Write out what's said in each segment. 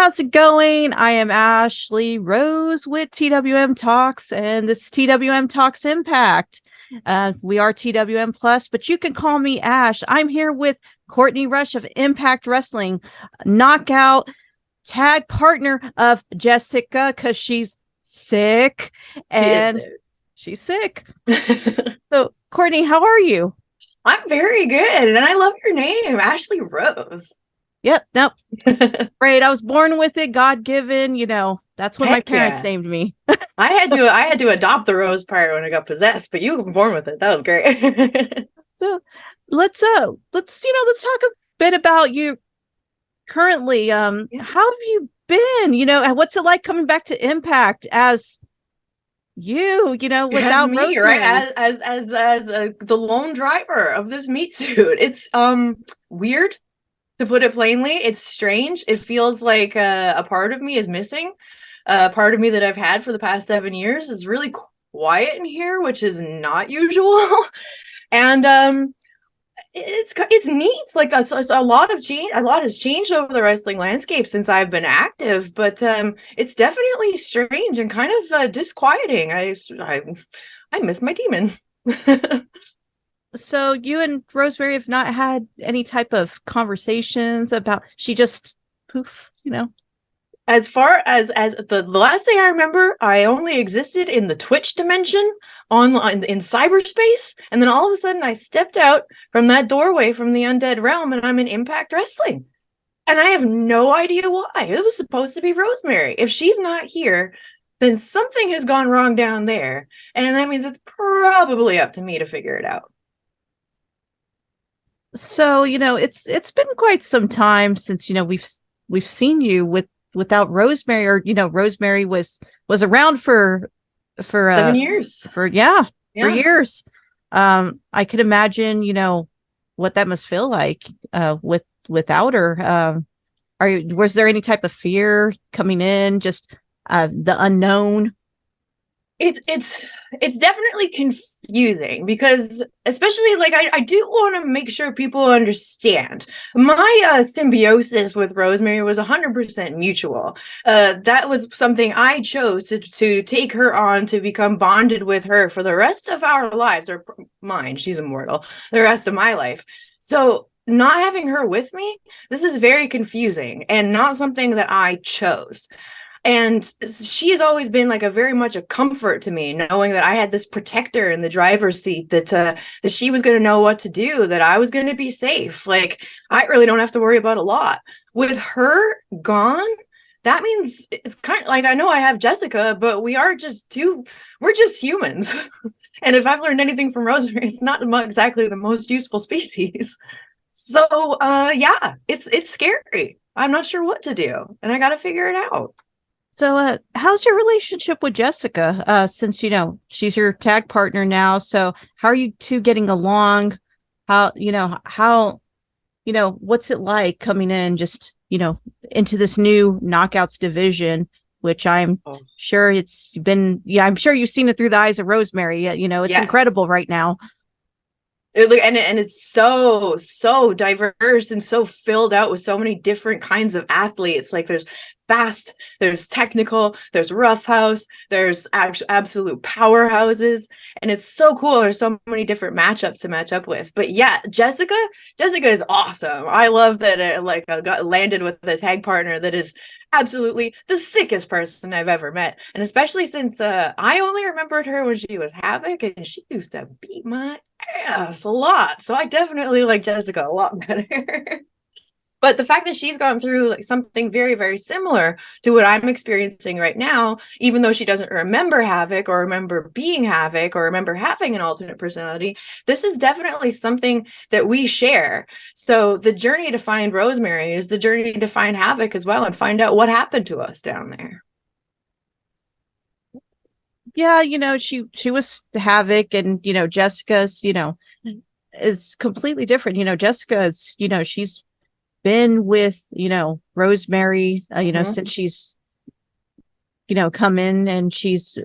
how's it going? I am Ashley Rose with TWM Talks, and this is TWM Talks Impact. We are TWM Plus, but you can call me Ash. I'm here with Courtney Rush of Impact Wrestling, knockout tag partner of Jessicka because she's sick, and she's sick. So, Courtney, how are you? I'm very good, and I love your name, Ashley Rose. Yep, nope. Great. I was born with it, God-given, that's what my parents named me. I had to adopt the rose part when I got possessed, but you were born with it. That was great. So let's talk a bit about you currently. How have you been? What's it like coming back to Impact as without me, Rosemary? right? As the lone driver of this meat suit. It's weird, to put it plainly. It's strange. It feels like a part of me is missing. A part of me that I've had for the past 7 years is really quiet in here, which is not usual. And it's neat. It's like it's a lot of change. A lot has changed over the wrestling landscape since I've been active, but it's definitely strange and kind of disquieting. I miss my demon. So you and Rosemary have not had any type of conversations about she just poof, As far as the last thing I remember, I only existed in the Twitch dimension online in cyberspace, and then all of a sudden I stepped out from that doorway from the undead realm, and I'm in Impact Wrestling, and I have no idea why. It was supposed to be Rosemary. If she's not here, then something has gone wrong down there, and that means it's probably up to me to figure it out. So it's been quite some time since we've seen you without Rosemary, or Rosemary was around for 7 years for years. I could imagine what that must feel like without her. Was there any type of fear coming in, just the unknown? It's definitely confusing, because especially like I do want to make sure people understand my symbiosis with Rosemary was 100% mutual. That was something I chose to take her on, to become bonded with her for the rest of our lives, or mine, she's immortal, the rest of my life. So not having her with me, this is very confusing and not something that I chose. And she has always been like very much a comfort to me, knowing that I had this protector in the driver's seat, that she was going to know what to do, that I was going to be safe. Like, I really don't have to worry about a lot. With her gone, that means it's kind of like, I know I have Jessicka, but we're just humans. And if I've learned anything from Rosemary, it's not exactly the most useful species. So, it's scary. I'm not sure what to do, and I got to figure it out. So, how's your relationship with Jessicka? Since she's your tag partner now. So, how are you two getting along? What's it like coming in just into this new knockouts division, which I'm sure it's been. Yeah, I'm sure you've seen it through the eyes of Rosemary. It's incredible right now. And it's so diverse and so filled out with so many different kinds of athletes. Like, there's fast, there's technical, there's roughhouse, there's absolute powerhouses, and it's so cool. There's so many different matchups to match up with. But yeah, Jessicka is awesome. I love that I got landed with a tag partner that is absolutely the sickest person I've ever met, and especially since I only remembered her when she was Havoc, and she used to beat my ass a lot. So I definitely like Jessicka a lot better. But the fact that she's gone through like something very, very similar to what I'm experiencing right now, even though she doesn't remember Havoc or remember being Havoc or remember having an alternate personality, this is definitely something that we share. So the journey to find Rosemary is the journey to find Havoc as well, and find out what happened to us down there. Yeah, she was Havoc, and Jessica's is completely different. Jessica's she's been with Rosemary since she's come in, and she's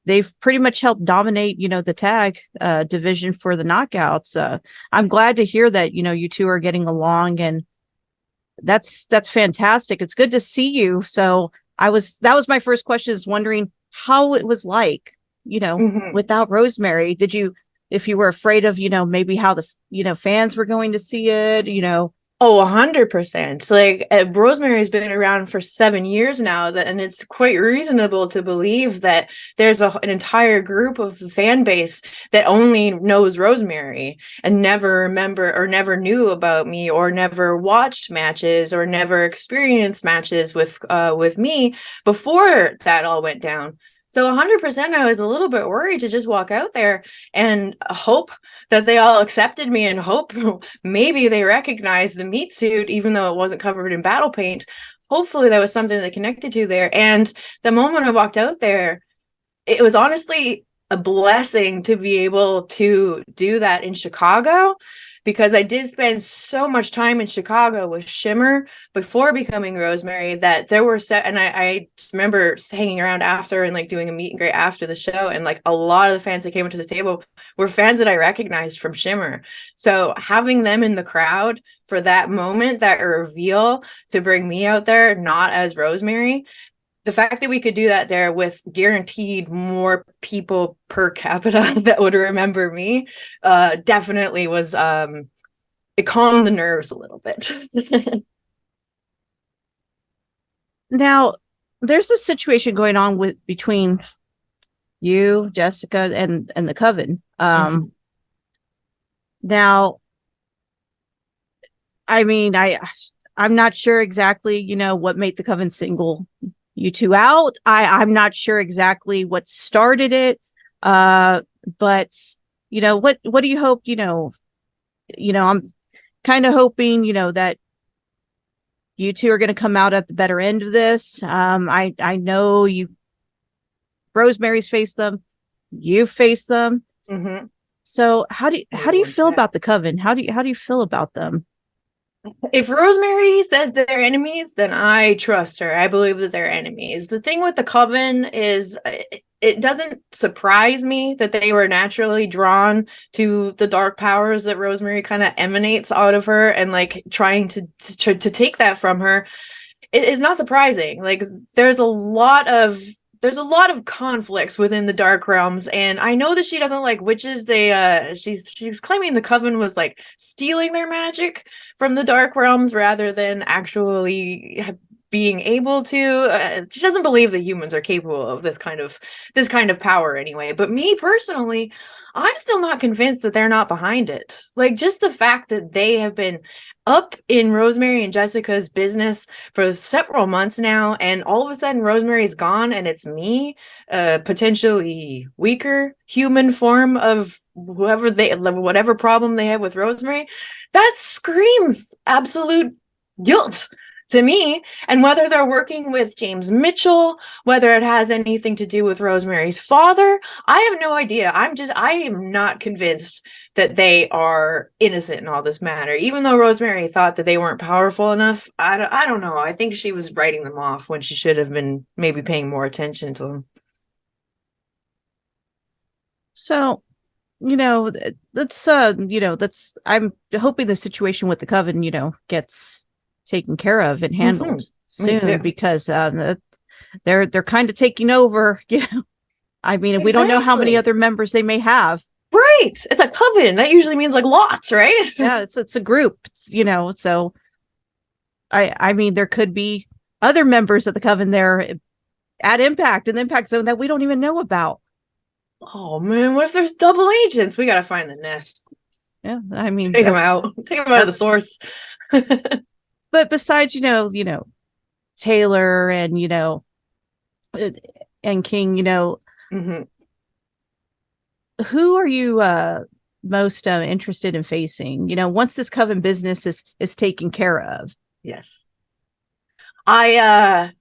they've pretty much helped dominate the tag division for the knockouts. I'm glad to hear that you two are getting along, and That's fantastic. It's good to see you. So that was my first question, is wondering how it was like, Mhm. without Rosemary. Did you, if you were afraid of, maybe how the, fans were going to see it, Oh, 100%. Like Rosemary's been around for 7 years now, and it's quite reasonable to believe that there's an entire group of the fan base that only knows Rosemary and never knew about me, or never watched matches, or never experienced matches with me before that all went down. So 100%, I was a little bit worried to just walk out there and hope that they all accepted me, and hope maybe they recognized the meat suit, even though it wasn't covered in battle paint. Hopefully that was something they connected to there. And the moment I walked out there, it was honestly a blessing to be able to do that in Chicago, because I did spend so much time in Chicago with Shimmer before becoming Rosemary, that there were and I remember hanging around after and like doing a meet and greet after the show, and like a lot of the fans that came into the table were fans that I recognized from Shimmer. So having them in the crowd for that moment, that reveal, to bring me out there not as Rosemary, the fact that we could do that there with guaranteed more people per capita that would remember me, definitely was, it calmed the nerves a little bit. now there's a situation going on between you, Jessicka, and the Coven. Now, I mean, I'm not sure exactly, what made the Coven single you two out. I'm not sure exactly what started it. But what do you hope, I'm kind of hoping, that you two are going to come out at the better end of this. I know Rosemary's faced them, you faced them. Mm-hmm. So how do you feel about the Coven? How do you feel about them? If Rosemary says that they're enemies, then I trust her. I believe that they're enemies. The thing with the Coven is, it doesn't surprise me that they were naturally drawn to the dark powers that Rosemary kind of emanates out of her, and like trying to take that from her. It is not surprising. Like there's a lot of conflicts within the dark realms, and I know that she doesn't like witches. She's claiming the Coven was like stealing their magic from the dark realms rather than actually being able to. She doesn't believe that humans are capable of this kind of power anyway. But me personally, I'm still not convinced that they're not behind it. Like, just the fact that they have been up in Rosemary and Jessicka's business for several months now, and all of a sudden Rosemary's gone and it's me, potentially weaker human form of whatever problem they have with Rosemary, that screams absolute guilt to me. And whether they're working with James Mitchell, whether it has anything to do with Rosemary's father, I have no idea. I am not convinced that they are innocent in all this matter. Even though Rosemary thought that they weren't powerful enough, I don't know. I think she was writing them off when she should have been maybe paying more attention to them. So, I'm hoping the situation with the Coven, gets taken care of and handled soon, because they're kind of taking over. I mean, we don't know how many other members they may have. Right. It's a Coven. That usually means like lots, right? Yeah, it's a group, so I mean, there could be other members of the Coven there at Impact, in the Impact Zone, that we don't even know about. Oh man, what if there's double agents? We gotta find the nest. Yeah, I mean, take them out of the source. But besides, Taylor and and King, who are you most interested in facing? Once this Coven business is taken care of. Yes, I've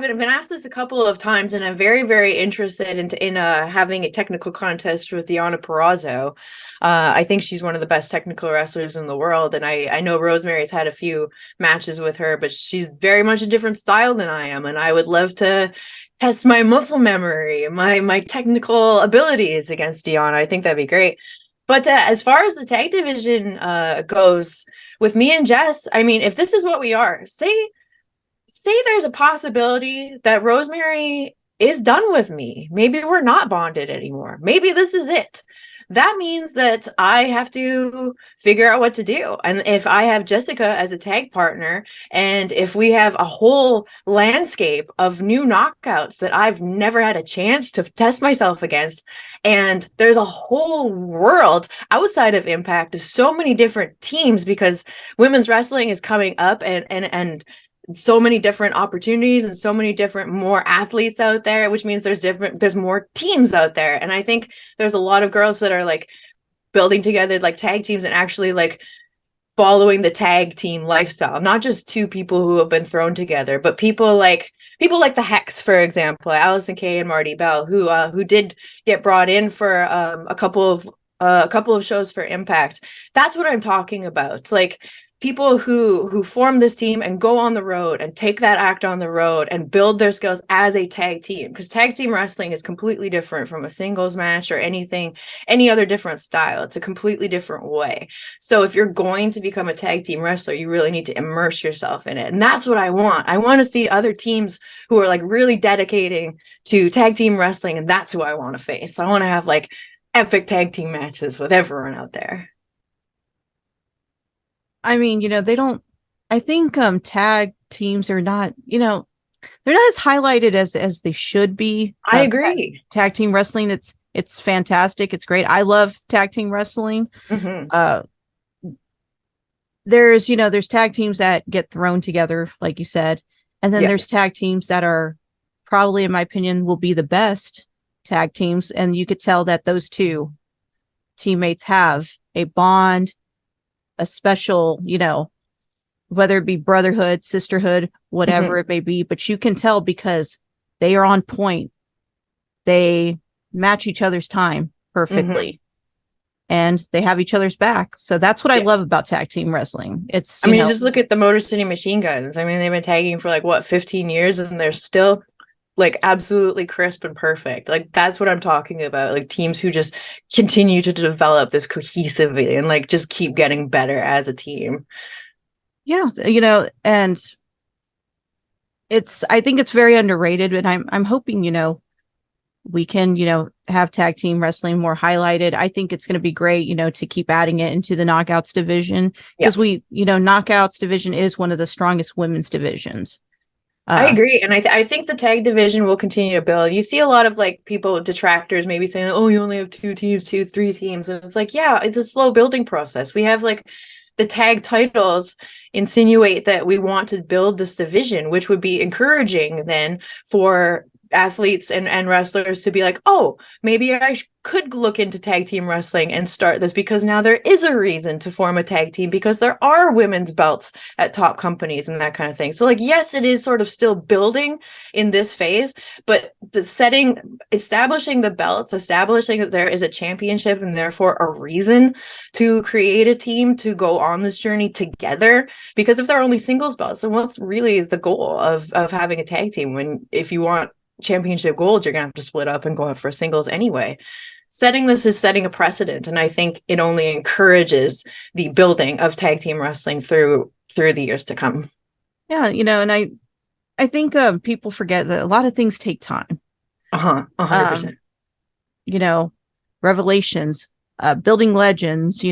been asked this a couple of times, and I'm very, very interested in having a technical contest with Deonna Purrazzo. I think she's one of the best technical wrestlers in the world, and I know Rosemary's had a few matches with her, but she's very much a different style than I am, and I would love to test my muscle memory, my technical abilities against Deonna. I think that'd be great. But as far as the tag division goes, with me and Jess, I mean, if this is what we are, say there's a possibility that Rosemary is done with me. Maybe we're not bonded anymore. Maybe this is it. That means that I have to figure out what to do. And if I have Jessicka as a tag partner, and if we have a whole landscape of new knockouts that I've never had a chance to test myself against, and there's a whole world outside of Impact of so many different teams, because women's wrestling is coming up, and so many different opportunities and so many different more athletes out there, which means there's more teams out there. And I think there's a lot of girls that are like building together like tag teams and actually like following the tag team lifestyle, not just two people who have been thrown together, but people like the Hex, for example, Allison Kay and Marty Bell, who did get brought in for a couple of shows for Impact. That's what I'm talking about. Like, people who form this team and go on the road and take that act on the road and build their skills as a tag team, because tag team wrestling is completely different from a singles match or any other different style. It's a completely different way. So if you're going to become a tag team wrestler, you really need to immerse yourself in it. And that's what I want. I want to see other teams who are like really dedicating to tag team wrestling, and that's who I want to face. I want to have like epic tag team matches with everyone out there. I mean, I think tag teams are not, they're not as highlighted as they should be. I agree. Tag team wrestling, it's fantastic. It's great. I love tag team wrestling. Mm-hmm. There's tag teams that get thrown together, like you said. And then there's tag teams that are probably, in my opinion, will be the best tag teams. And you could tell that those two teammates have a bond, a special, whether it be brotherhood, sisterhood, whatever it may be, but you can tell because they are on point. They match each other's time perfectly, and they have each other's back. So that's what I love about tag team wrestling. It's, you just look at the Motor City Machine Guns. I mean, they've been tagging for like 15 years, and they're still like absolutely crisp and perfect. Like, that's what I'm talking about. Like, teams who just continue to develop this cohesively and like just keep getting better as a team. Yeah, and I think it's very underrated, and I'm hoping, we can, have tag team wrestling more highlighted. I think it's going to be great, to keep adding it into the knockouts division, because knockouts division is one of the strongest women's divisions. I agree. And I think the tag division will continue to build. You see a lot of like detractors maybe saying, oh, you only have 3 teams. And it's like, yeah, it's a slow building process. We have like the tag titles insinuate that we want to build this division, which would be encouraging then for athletes and wrestlers to be like, oh, maybe I could look into tag team wrestling and start this, because now there is a reason to form a tag team, because there are women's belts at top companies and that kind of thing. So like, yes, it is sort of still building in this phase, but establishing the belts, establishing that there is a championship and therefore a reason to create a team to go on this journey together. Because if there are only singles belts, then what's really the goal of having a tag team, when if you want championship gold, you're gonna have to split up and go out for singles anyway. Setting this is setting a precedent, and I think it only encourages the building of tag team wrestling through the years to come. Yeah, and I think people forget that a lot of things take time. 100%. Revelations, building legends,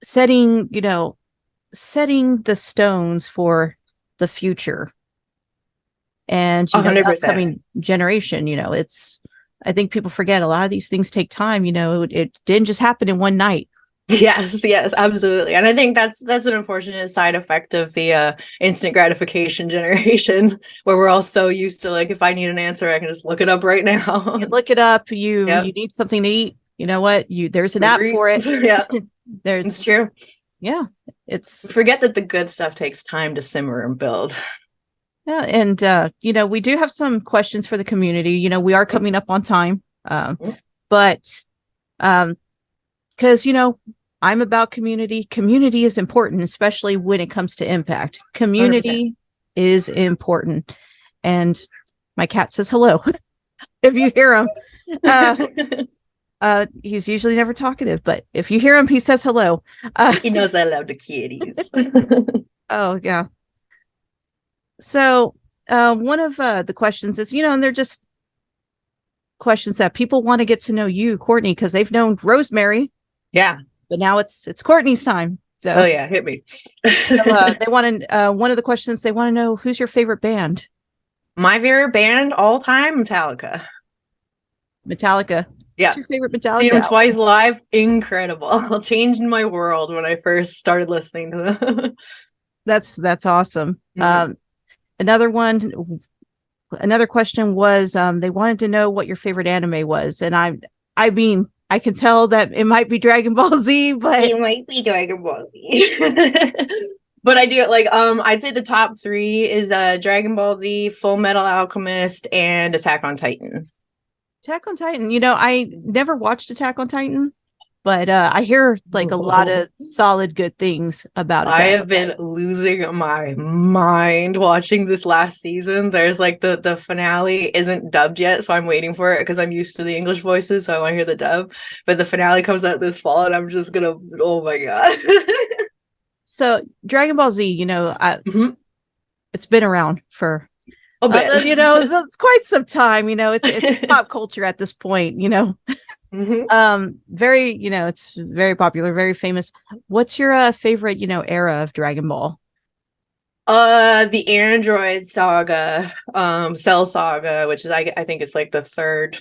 setting the stones for the future. And 100%. The upcoming generation, I think people forget a lot of these things take time. It didn't just happen in one night. Yes, absolutely. And I think that's an unfortunate side effect of the instant gratification generation, where we're all so used to, like, if I need an answer, I can just look it up right now. You look it up. You need something to eat. You know what? There's an app for it. Yeah, it's true. Yeah, forget that the good stuff takes time to simmer and build. Yeah, and we do have some questions for the community. We are coming up on time, but because I'm about community. Community is important, especially when it comes to Impact. Community 100%. Is important, and my cat says hello. If you hear him, He's usually never talkative, but if you hear him, he says hello. He knows I love the kitties. Oh yeah. So one of the questions is, and they're just questions that people want to get to know you, Courtney, because they've known Rosemary. Yeah. But now it's Courtney's time. So oh yeah, hit me. they want to one of the questions they want to know, who's your favorite band? My favorite band all time, Metallica. Metallica. Yeah. What's your favorite Metallica? Seen them twice live. Incredible. Changed my world when I first started listening to them. That's awesome. Another question was they wanted to know what your favorite anime was, and I mean I can tell that it might be Dragon Ball Z, but it might be Dragon Ball Z. But I do like I'd say the top 3 is Dragon Ball Z, Full Metal Alchemist, and Attack on Titan. Attack on Titan, I never watched Attack on Titan, but I hear like a lot of solid good things about it. I have been losing my mind watching this last season. There's like the finale isn't dubbed yet, so I'm waiting for it because I'm used to the English voices, so I want to hear the dub. But the finale comes out this fall, and I'm just gonna, oh my god. So Dragon Ball Z, it's been around for a bit. It's quite some time. It's pop culture at this point. Very, it's very popular, very famous. What's your favorite, era of Dragon Ball? The Android saga, Cell saga, which is I think it's like the third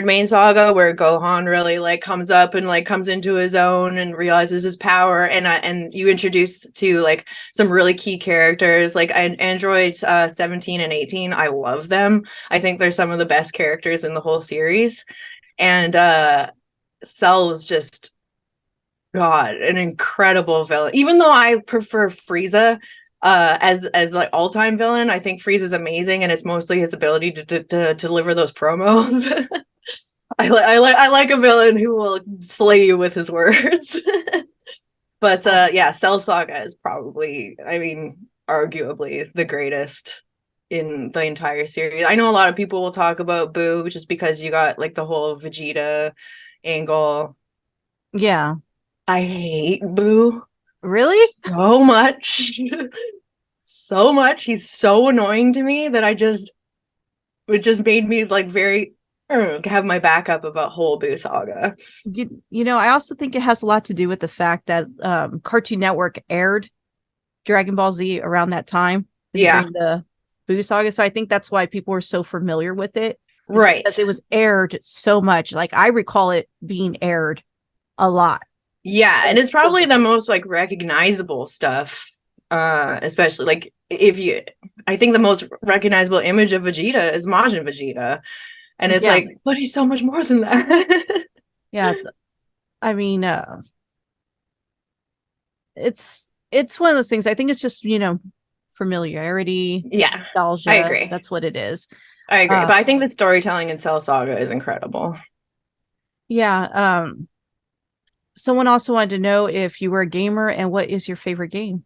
main saga, where Gohan really like comes up and like comes into his own and realizes his power, and you introduced to like some really key characters like androids 17 and 18. I love them. I think they're some of the best characters in the whole series. And Cell is just, God, an incredible villain. Even though I prefer Frieza as like all-time villain, I think Frieza's amazing, and it's mostly his ability to deliver those promos. I like a villain who will slay you with his words. But Cell Saga is probably, arguably the greatest in the entire series. I know a lot of people will talk about Boo just because you got like the whole Vegeta angle. Yeah. I hate Boo. Really? So much. So much. He's so annoying to me that it just made me like very have my back up about whole Boo saga. I also think it has a lot to do with the fact that Cartoon Network aired Dragon Ball Z around that time. During the Boo saga, so I think that's why people were so familiar with it, right? Because it was aired so much. Like I recall it being aired a lot. Yeah, and it's probably the most like recognizable stuff, especially like I think the most recognizable image of Vegeta is Majin Vegeta, and it's like, but he's so much more than that. Yeah, it's one of those things. I think it's just familiarity, nostalgia. I agree. That's what it is. I agree, but I think the storytelling in Cell Saga is incredible. Yeah. Someone also wanted to know if you were a gamer and what is your favorite game?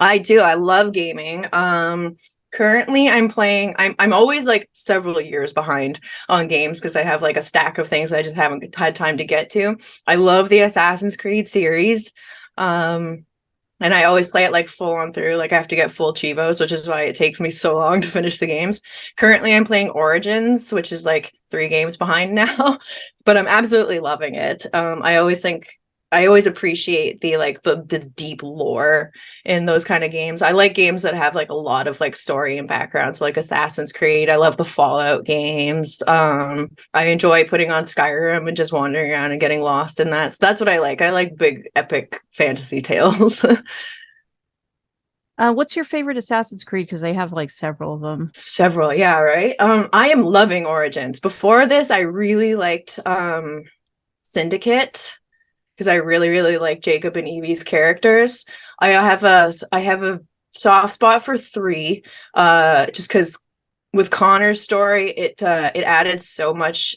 I do. I love gaming. Currently I'm playing, I'm always like several years behind on games because I have like a stack of things I just haven't had time to get to. I love the Assassin's Creed series. And I always play it like full on through. Like I have to get full Chivos, which is why it takes me so long to finish the games. Currently, I'm playing Origins, which is like 3 games behind now, but I'm absolutely loving it. I always appreciate the deep lore in those kind of games. I like games that have like a lot of like story and background. So like Assassin's Creed, I love the Fallout games. I enjoy putting on Skyrim and just wandering around and getting lost in that. So that's what I like. I like big epic fantasy tales. What's your favorite Assassin's Creed? Because they have like several of them. Several, yeah, right. I am loving Origins. Before this, I really liked Syndicate, because I really, really like Jacob and Evie's characters. I have a soft spot for 3, just because with Connor's story, it added so much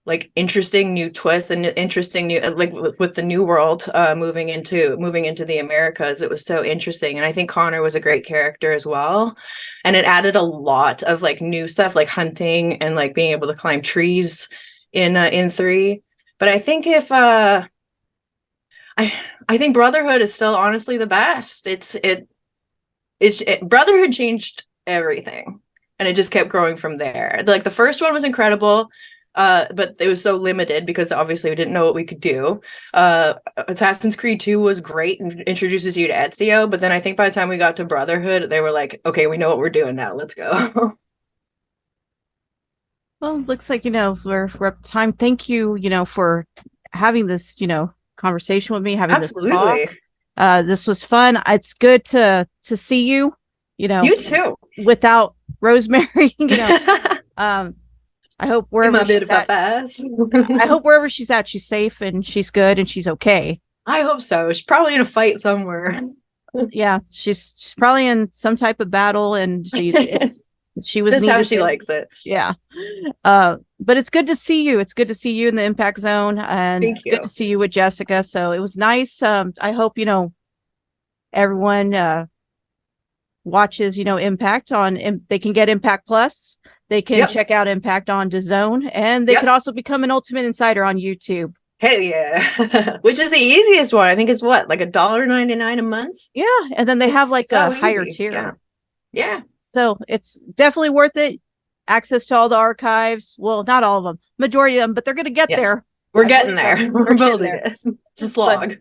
like interesting new twists and interesting new like with the New World moving into the Americas. It was so interesting, and I think Connor was a great character as well. And it added a lot of like new stuff, like hunting and like being able to climb trees in 3. But I think if I think Brotherhood is still honestly the best. Brotherhood changed everything, and it just kept growing from there. Like the first one was incredible, but it was so limited because obviously we didn't know what we could do. Assassin's Creed 2 was great and introduces you to Ezio, but then I think by the time we got to Brotherhood, they were like, okay, we know what we're doing now. Let's go. Well, looks like, we're up to time. Thank you, for having this, conversation with me, having this Absolutely. talk. This was fun. It's good to see you, You too. without Rosemary, I hope wherever she's at, I hope wherever she's at, she's safe and she's good and she's okay. I hope so. She's probably in a fight somewhere. Yeah, she's probably in some type of battle, and she was just how she likes it. Yeah. But it's good to see you. It's good to see you in the Impact Zone, and it's good to see you with Jessicka. So it was nice. I hope everyone watches Impact on. They can get Impact Plus. They can check out Impact on DAZN, and they can also become an Ultimate Insider on YouTube. Hell yeah. Which is the easiest one. I think it's what, like $1.99 a month? Yeah. And then they have like a higher tier. Yeah. So it's definitely worth it. Access to all the archives. Well, not all of them, majority of them, but they're going to get there. We're getting there. We're building it. It's a slog.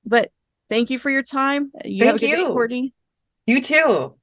But thank you for your time. You have a good day, Courtney. You too.